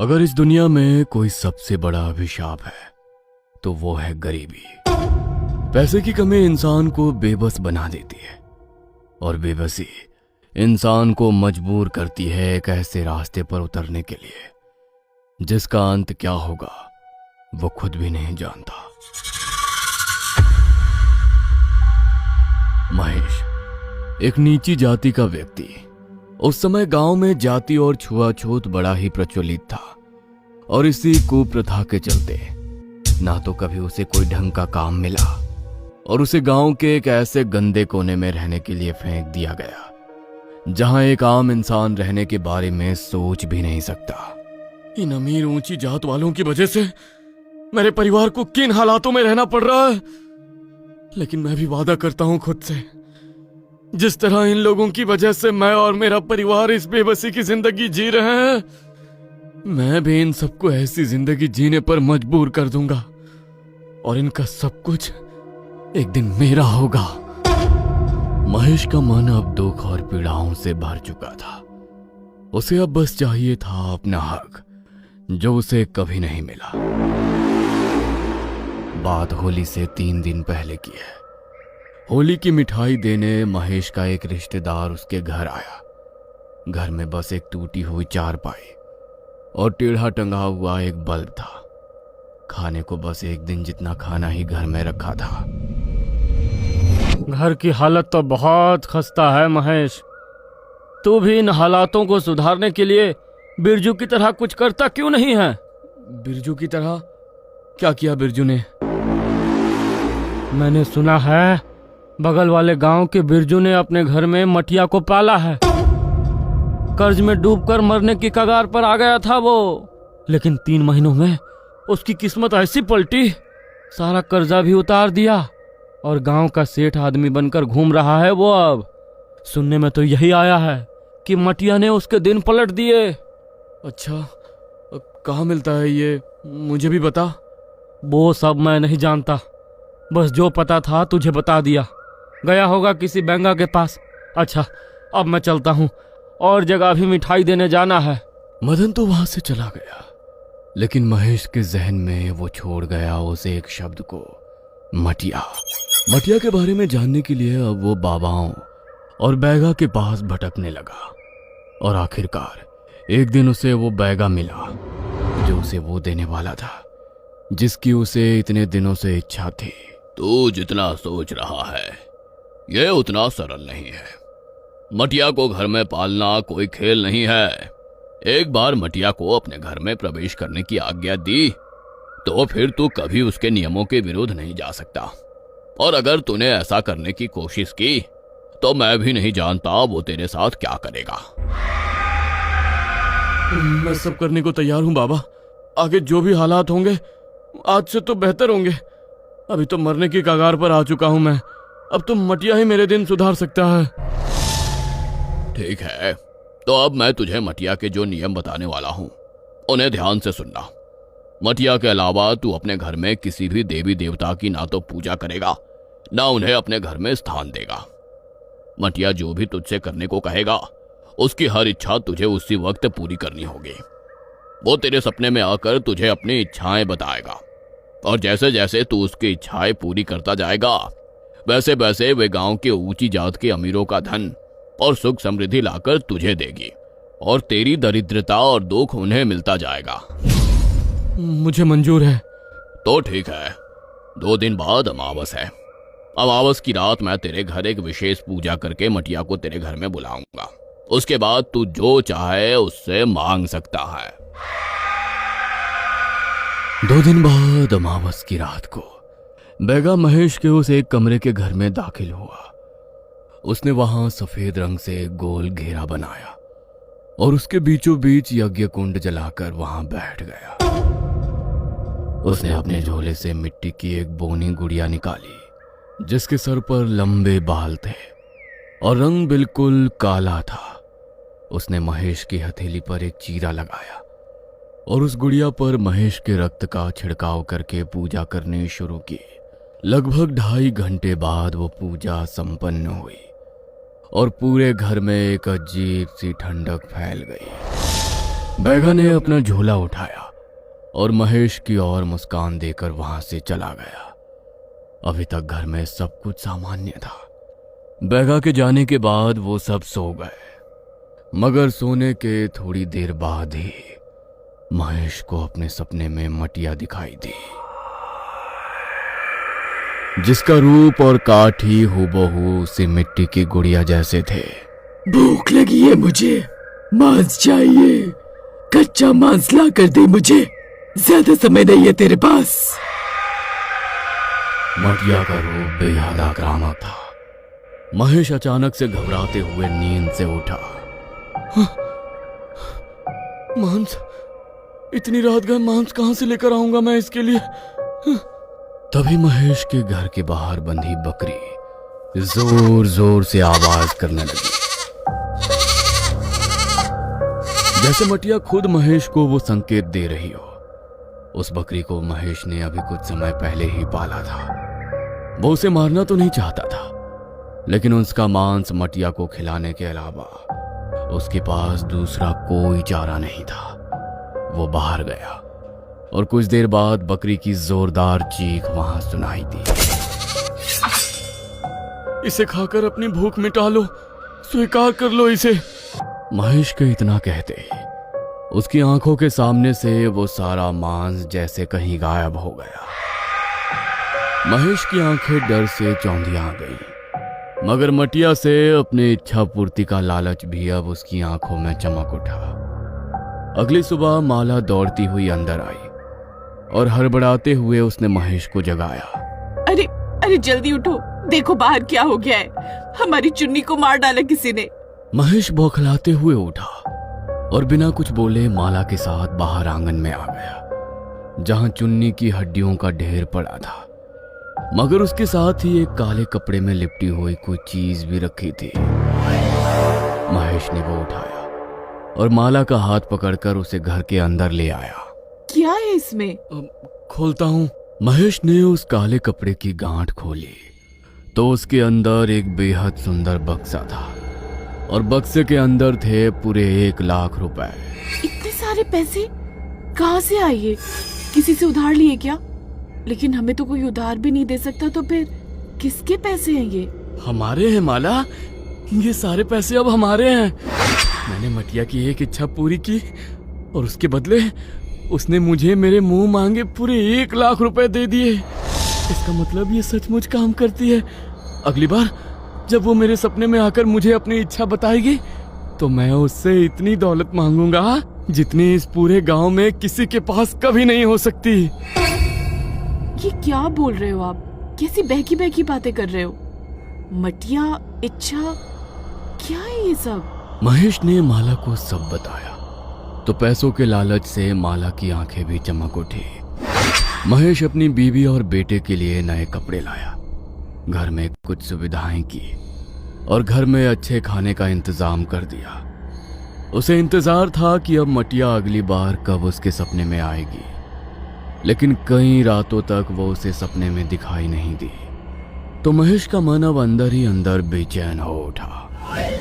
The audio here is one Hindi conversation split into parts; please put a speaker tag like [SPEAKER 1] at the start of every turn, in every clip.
[SPEAKER 1] अगर इस दुनिया में कोई सबसे बड़ा अभिशाप है तो वो है गरीबी। पैसे की कमी इंसान को बेबस बना देती है और बेबसी इंसान को मजबूर करती है एक ऐसे रास्ते पर उतरने के लिए जिसका अंत क्या होगा वो खुद भी नहीं जानता। महेश एक नीची जाति का व्यक्ति। उस समय गांव में जाति और छुआछूत बड़ा ही प्रचलित था और इसी कुप्रथा के चलते ना तो कभी उसे कोई ढंग का काम मिला और उसे गांव के एक ऐसे गंदे कोने में रहने के लिए फेंक दिया गया जहां एक आम इंसान रहने के बारे में सोच भी नहीं सकता। इन अमीर ऊंची जात वालों की वजह से मेरे परिवार को किन हालातों में रहना पड़ रहा है, लेकिन मैं भी वादा करता हूं खुद से, जिस तरह इन लोगों की वजह से मैं और मेरा परिवार इस बेबसी की जिंदगी जी रहे हैं, मैं भी इन सबको ऐसी जिंदगी जीने पर मजबूर कर दूंगा और इनका सब कुछ एक दिन मेरा होगा। महेश का मन अब दुख और पीड़ाओं से भर चुका था। उसे अब बस चाहिए था अपना हक, जो उसे कभी नहीं मिला। बात होली से 3 दिन पहले की है। होली की मिठाई देने महेश का एक रिश्तेदार उसके घर आया। घर में बस एक टूटी हुई चारपाई और टेढ़ा टंगा हुआ एक बल्ब था। खाने को बस एक दिन जितना खाना ही घर में रखा था।
[SPEAKER 2] घर की हालत तो बहुत खस्ता है महेश। तू भी इन हालातों को सुधारने के लिए बिरजू की तरह कुछ करता क्यों नहीं है?
[SPEAKER 1] बिरजू की तरह? क्या किया बिरजू ने?
[SPEAKER 2] मैंने सुना है बगल वाले गांव के बिरजू ने अपने घर में मटिया को पाला है। कर्ज में डूबकर मरने की कगार पर आ गया था वो, लेकिन 3 महीनों में उसकी किस्मत ऐसी पलटी, सारा कर्जा भी उतार दिया और गांव का सेठ आदमी बनकर घूम रहा है वो अब। सुनने में तो यही आया है कि मटिया ने उसके दिन पलट दिए।
[SPEAKER 1] अच्छा, कहाँ मिलता है ये, मुझे भी बता।
[SPEAKER 2] वो सब मैं नहीं जानता, बस जो पता था तुझे बता दिया। गया होगा किसी बेंगा के पास। अच्छा, अब मैं चलता हूँ, और जगह भी मिठाई देने जाना है।
[SPEAKER 1] मदन तो वहां से चला गया, लेकिन महेश के जहन में वो छोड़ गया उस एक शब्द को, मटिया। मटिया के बारे में जानने के लिए अब वो बाबाओं और बैगा के पास भटकने लगा और आखिरकार एक दिन उसे वो बैगा मिला जो उसे वो देने वाला था जिसकी उसे इतने दिनों से इच्छा थी।
[SPEAKER 3] तू जितना सोच रहा है यह उतना सरल नहीं है। मटिया को घर में पालना कोई खेल नहीं है। एक बार मटिया को अपने घर में प्रवेश करने की आज्ञा दी तो फिर तू कभी उसके नियमों के विरुद्ध नहीं जा सकता, और अगर तूने ऐसा करने की कोशिश की तो मैं भी नहीं जानता वो तेरे साथ क्या करेगा।
[SPEAKER 1] मैं सब करने को तैयार हूं बाबा। आगे जो भी हालात होंगे आज से तो बेहतर होंगे। अभी तो मरने की कगार पर आ चुका हूं मैं। अब तो मटिया ही मेरे दिन सुधार सकता है।
[SPEAKER 3] ठीक है, तो अब मैं तुझे मटिया के जो नियम बताने वाला हूं उन्हें ध्यान से सुनना। मटिया के अलावा तू अपने घर में किसी भी देवी देवता की ना तो पूजा करेगा, ना उन्हें अपने घर में स्थान देगा। मटिया जो भी तुझसे करने को कहेगा उसकी हर इच्छा तुझे उसी वक्त पूरी करनी होगी। वो तेरे सपने में आकर तुझे अपनी इच्छाएं बताएगा, और जैसे जैसे तू उसकी इच्छाएं पूरी करता जाएगा वैसे वैसे वे गांव के ऊंची जात के अमीरों का धन और सुख समृद्धि लाकर तुझे देगी, और तेरी दरिद्रता और दुख उन्हें मिलता जाएगा।
[SPEAKER 1] मुझे मंजूर है।
[SPEAKER 3] तो ठीक है, 2 दिन बाद अमावस है। अमावस की रात मैं तेरे घर एक विशेष पूजा करके मटिया को तेरे घर में बुलाऊंगा। उसके बाद तू जो चाहे उससे मांग सकता है।
[SPEAKER 1] 2 दिन बाद अमावस की रात को बैगा महेश के उस एक कमरे के घर में दाखिल हुआ। उसने वहां सफेद रंग से एक गोल घेरा बनाया और उसके बीचों बीच यज्ञ कुंड जलाकर वहां बैठ गया। उसने अपने झोले से मिट्टी की एक बोनी गुड़िया निकाली जिसके सर पर लंबे बाल थे और रंग बिल्कुल काला था। उसने महेश की हथेली पर एक चीरा लगाया और उस गुड़िया पर महेश के रक्त का छिड़काव करके पूजा करनी शुरू की। लगभग 2.5 घंटे बाद वो पूजा संपन्न हुई और पूरे घर में एक अजीब सी ठंडक फैल गई। बैगा ने अपना झोला उठाया और महेश की ओर मुस्कान देकर वहां से चला गया। अभी तक घर में सब कुछ सामान्य था। बैगा के जाने के बाद वो सब सो गए, मगर सोने के थोड़ी देर बाद ही महेश को अपने सपने में मटिया दिखाई दी, जिसका रूप और काठ ही हूबहू उसी मिट्टी की गुड़िया जैसे थे।
[SPEAKER 4] भूख लगी है मुझे, मांस चाहिए, कच्चा मांस ला कर दे मुझे, ज्यादा समय नहीं है तेरे पास।
[SPEAKER 1] मटिया का रूप बेहद आक्रामक था। महेश अचानक से घबराते हुए नींद से उठा। मांस, इतनी रात गए मांस कहां से लेकर आऊंगा मैं इसके लिए? तभी महेश के घर के बाहर बंधी बकरी जोर जोर से आवाज करने लगी, जैसे मटिया खुद महेश को वो संकेत दे रही हो। उस बकरी को महेश ने अभी कुछ समय पहले ही पाला था। वो उसे मारना तो नहीं चाहता था, लेकिन उसका मांस मटिया को खिलाने के अलावा उसके पास दूसरा कोई चारा नहीं था। वो बाहर गया और कुछ देर बाद बकरी की जोरदार चीख वहां सुनाई दी। इसे खाकर अपनी भूख मिटा लो, स्वीकार कर लो इसे। महेश के इतना कहते ही उसकी आंखों के सामने से वो सारा मांस जैसे कहीं गायब हो गया। महेश की आंखें डर से चौंधिया गई, मगर मटिया से अपनी इच्छा पूर्ति का लालच भी अब उसकी आंखों में चमक उठा। अगली सुबह माला दौड़ती हुई अंदर आई और हड़बड़ाते हुए उसने महेश को जगाया।
[SPEAKER 5] अरे अरे जल्दी उठो, देखो बाहर क्या हो गया है, हमारी चुन्नी को मार डाला किसी ने।
[SPEAKER 1] महेश बौखलाते हुए उठा और बिना कुछ बोले माला के साथ बाहर आंगन में आ गया, जहां चुन्नी की हड्डियों का ढेर पड़ा था, मगर उसके साथ ही एक काले कपड़े में लिपटी हुई कोई चीज भी रखी थी। महेश ने वो उठाया और माला का हाथ पकड़कर उसे घर के अंदर ले आया।
[SPEAKER 5] क्या है इसमें?
[SPEAKER 1] खोलता हूं। महेश ने उस काले कपड़े की गांठ खोली तो उसके अंदर एक बेहद सुंदर बक्सा था और बक्से के अंदर थे पूरे 1 लाख रुपए।
[SPEAKER 5] इतने सारे पैसे कहाँ से आए ये? किसी से उधार लिए क्या? लेकिन हमें तो कोई उधार भी नहीं दे सकता, तो फिर किसके पैसे हैं ये?
[SPEAKER 1] हमारे हैं माला, ये सारे पैसे अब हमारे हैं। मैंने मटिया की एक इच्छा पूरी की और उसके बदले उसने मुझे मेरे मुंह मांगे पूरे 1 लाख रुपए दे दिए। इसका मतलब ये सचमुच काम करती है। अगली बार जब वो मेरे सपने में आकर मुझे अपनी इच्छा बताएगी तो मैं उससे इतनी दौलत मांगूंगा जितनी इस पूरे गांव में किसी के पास कभी नहीं हो सकती।
[SPEAKER 5] ये क्या बोल रहे हो आप? कैसी बहकी बहकी बातें कर रहे हो? मटिया, इच्छा, क्या है ये सब?
[SPEAKER 1] महेश ने माला को सब बताया तो पैसों के लालच से माला की आंखें भी चमक उठी। महेश अपनी बीवी और बेटे के लिए नए कपड़े लाया, घर में कुछ सुविधाएं की और घर में अच्छे खाने का इंतजाम कर दिया। उसे इंतजार था कि अब मटिया अगली बार कब उसके सपने में आएगी, लेकिन कई रातों तक वो उसे सपने में दिखाई नहीं दी। तो महेश का मन अब अंदर ही अंदर बेचैन हो उठा।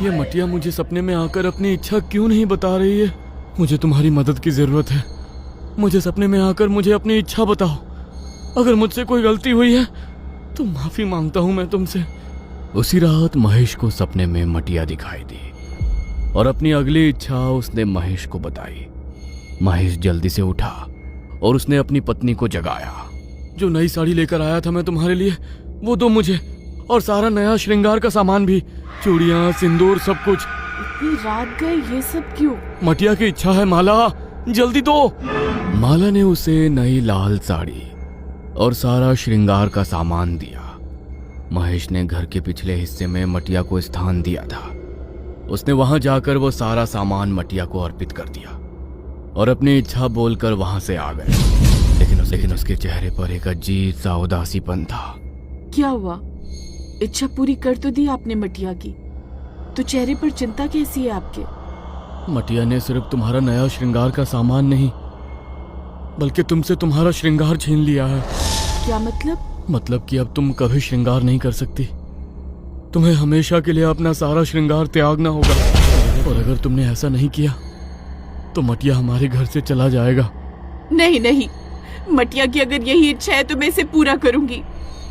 [SPEAKER 1] ये मटिया मुझे सपने में आकर अपनी इच्छा क्यों नहीं बता रही है? मुझे तुम्हारी मदद की जरूरत है। मुझे सपने में आकर मुझे अपनी इच्छा बताओ। अगर मुझसे कोई गलती हुई है तो माफी मांगता हूं मैं तुमसे। उसी रात महेश को सपने में मटिया दिखाई दी और अपनी अगली इच्छा उसने महेश को बताई। महेश जल्दी से उठा और उसने अपनी पत्नी को जगाया। जो नई साड़ी लेकर आया था मैं तुम्हारे लिए, वो दो मुझे, और सारा नया श्रृंगार का सामान भी, चूड़ियां, सिंदूर, सब कुछ।
[SPEAKER 5] इतनी रात गए ये सब क्यों?
[SPEAKER 1] मटिया की इच्छा है माला, जल्दी दो। माला ने उसे नई लाल साड़ी और सारा श्रृंगार का सामान दिया। महेश ने घर के पिछले हिस्से में मटिया को स्थान दिया था। उसने वहां जाकर वो सारा सामान मटिया को अर्पित कर दिया और अपनी इच्छा बोलकर वहां से आ गए। लेकिन उसके चेहरे पर एक अजीब सा उदासीपन था।
[SPEAKER 5] क्या हुआ? इच्छा पूरी कर तो दी आपने मटिया की, तो चेहरे पर चिंता कैसी है आपके?
[SPEAKER 1] मटिया ने सिर्फ तुम्हारा नया श्रृंगार का सामान नहीं, बल्कि तुमसे तुम्हारा श्रृंगार छीन लिया है।
[SPEAKER 5] क्या मतलब?
[SPEAKER 1] मतलब कि अब तुम कभी श्रृंगार नहीं कर सकती। तुम्हें हमेशा के लिए अपना सारा श्रृंगार त्यागना होगा, और अगर तुमने ऐसा नहीं किया तो मटिया हमारे घर से चला जाएगा।
[SPEAKER 5] नहीं नहीं, मटिया की अगर यही इच्छा है तो मैं इसे पूरा करूंगी,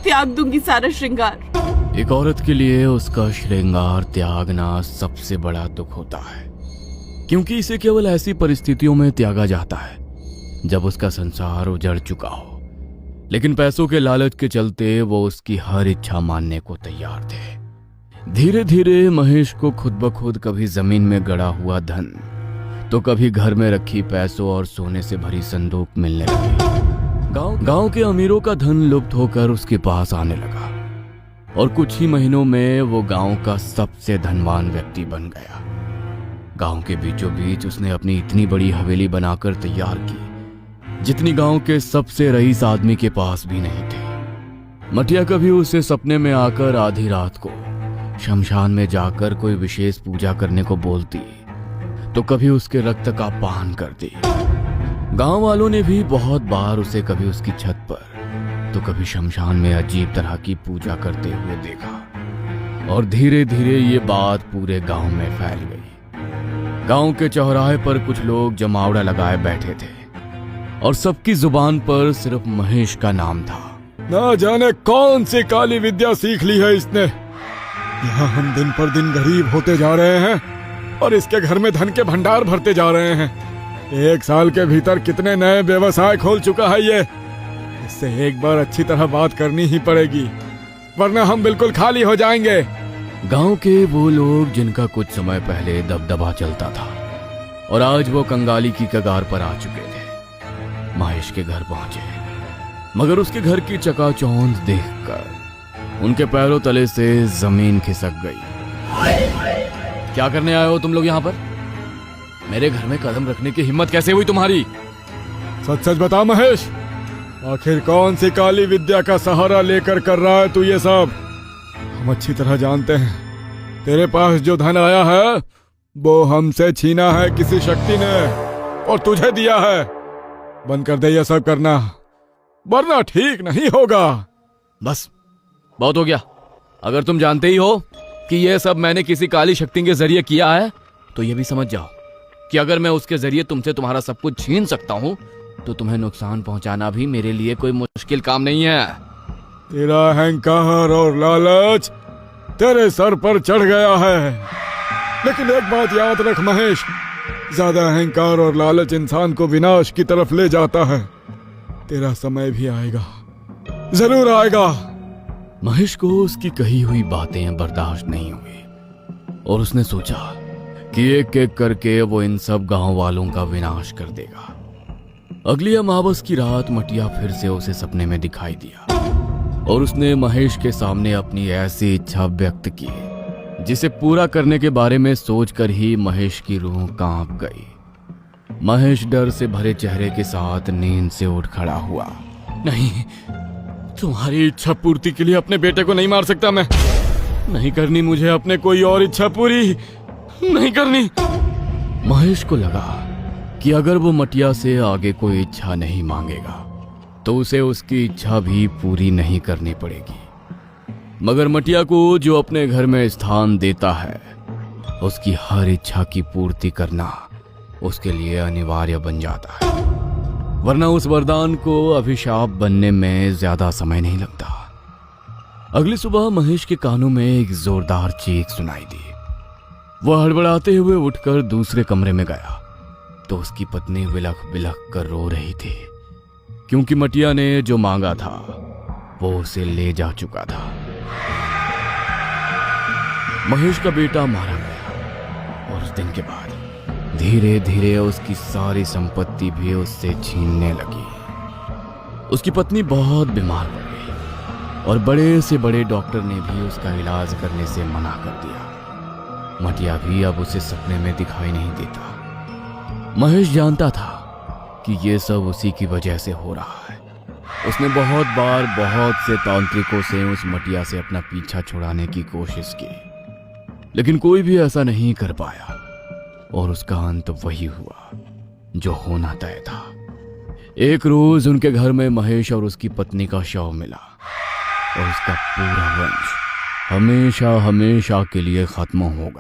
[SPEAKER 5] त्याग दूंगी सारा श्रृंगार।
[SPEAKER 1] एक औरत के लिए उसका श्रृंगार त्यागना सबसे बड़ा दुख होता है, क्योंकि इसे केवल ऐसी परिस्थितियों में त्यागा जाता है जब उसका संसार उजड़ चुका हो। लेकिन पैसों के लालच के चलते वो उसकी हर इच्छा मानने को तैयार थे। धीरे धीरे महेश को खुद ब खुद कभी जमीन में गड़ा हुआ धन तो कभी घर में रखी पैसों और सोने से भरी संदूक मिलने लगी। गांव के अमीरों का धन लुप्त होकर उसके पास आने लगा और कुछ ही महीनों में वो गांव का सबसे धनवान व्यक्ति बन गया। गांव के बीचों बीच उसने अपनी इतनी बड़ी हवेली बनाकर तैयार की जितनी गांव के सबसे रईस आदमी के पास भी नहीं थी। मटिया कभी उसे सपने में आकर आधी रात को शमशान में जाकर कोई विशेष पूजा करने को बोलती तो कभी उसके रक्त का पान करती। गांव वालों ने भी बहुत बार उसे कभी उसकी छत पर तो कभी शमशान में अजीब तरह की पूजा करते हुए देखा और धीरे धीरे ये बात पूरे गांव में फैल गई। गांव के चौराहे पर कुछ लोग जमावड़ा लगाए बैठे थे और सबकी जुबान पर सिर्फ महेश का नाम था।
[SPEAKER 6] ना जाने कौन सी काली विद्या सीख ली है इसने। यहाँ हम दिन पर दिन गरीब होते जा रहे हैं और इसके घर में धन के भंडार भरते जा रहे हैं। 1 साल के भीतर कितने नए व्यवसाय खोल चुका है ये। इससे एक बार अच्छी तरह बात करनी ही पड़ेगी, वरना हम बिल्कुल खाली हो जाएंगे।
[SPEAKER 1] गांव के वो लोग जिनका कुछ समय पहले दबदबा चलता था और आज वो कंगाली की कगार पर आ चुके थे, महेश के घर पहुंचे, मगर उसके घर की चकाचौंध देखकर उनके पैरों तले से जमीन खिसक गई। क्या करने आए हो तुम लोग यहाँ पर? मेरे घर में कदम रखने की हिम्मत कैसे हुई तुम्हारी?
[SPEAKER 6] सच सच बता महेश, आखिर कौन सी काली विद्या का सहारा लेकर कर रहा है तू ये सब? हम अच्छी तरह जानते हैं तेरे पास जो धन आया है वो हमसे छीना है किसी शक्ति ने और तुझे दिया है। बंद कर दे ये सब करना, वरना ठीक नहीं होगा।
[SPEAKER 1] बस बहुत हो गया। अगर तुम जानते ही हो कि यह सब मैंने किसी काली शक्ति के जरिए किया है तो यह भी समझ जाओ कि अगर मैं उसके जरिए तुमसे तुम्हारा सब कुछ छीन सकता हूं तो तुम्हें नुकसान पहुंचाना भी मेरे लिए कोई मुश्किल काम नहीं है।
[SPEAKER 6] तेरा अहंकार और लालच तेरे सर पर चढ़ गया है, लेकिन एक बात याद रख महेश, ज्यादा अहंकार और लालच इंसान को विनाश की तरफ ले जाता है। तेरा समय भी आएगा, जरूर आएगा।
[SPEAKER 1] महेश को उसकी कही हुई बातें बर्दाश्त नहीं हुई और उसने सोचा कि एक एक करके वो इन सब गांव वालों का विनाश कर देगा। अगली अमावस की रात मटिया फिर से उसे सपने में दिखाई दिया और उसने महेश के सामने अपनी ऐसी इच्छा व्यक्त की जिसे पूरा करने के बारे में सोचकर ही महेश की रूह कांप गई। महेश डर से भरे चेहरे के साथ नींद से उठ खड़ा हुआ। नहीं, तुम्हारी इच्छा पूर्ति के लिए अपने बेटे को नहीं मार सकता मैं। नहीं करनी मुझे अपने कोई और इच्छा पूरी, नहीं करनी। महेश को लगा कि अगर वो मटिया से आगे कोई इच्छा नहीं मांगेगा तो उसे उसकी इच्छा भी पूरी नहीं करनी पड़ेगी, मगर मटिया को जो अपने घर में स्थान देता है उसकी हर इच्छा की पूर्ति करना उसके लिए अनिवार्य बन जाता है, वरना उस वरदान को अभिशाप बनने में ज्यादा समय नहीं लगता। अगली सुबह महेश के कानों में एक जोरदार चीख सुनाई दी। वह हड़बड़ाते हुए उठकर दूसरे कमरे में गया तो उसकी पत्नी बिलख बिलख कर रो रही थी, क्योंकि मटिया ने जो मांगा था वो उसे ले जा चुका था। महेश का बेटा मारा गया और उस दिन के बाद धीरे धीरे उसकी सारी संपत्ति भी उससे छीनने लगी। उसकी पत्नी बहुत बीमार पड़ गई और बड़े से बड़े डॉक्टर ने भी उसका इलाज करने से मना कर दिया। मटिया भी अब उसे सपने में दिखाई नहीं देता। महेश जानता था कि ये सब उसी की वजह से हो रहा है। उसने बहुत बार बहुत से तांत्रिकों से उस मटिया से अपना पीछा छुड़ाने की कोशिश की, लेकिन कोई भी ऐसा नहीं कर पाया और उसका अंत वही हुआ जो होना तय था। एक रोज उनके घर में महेश और उसकी पत्नी का शव मिला और उसका पूरा वंश हमेशा हमेशा के लिए खत्म हो गया।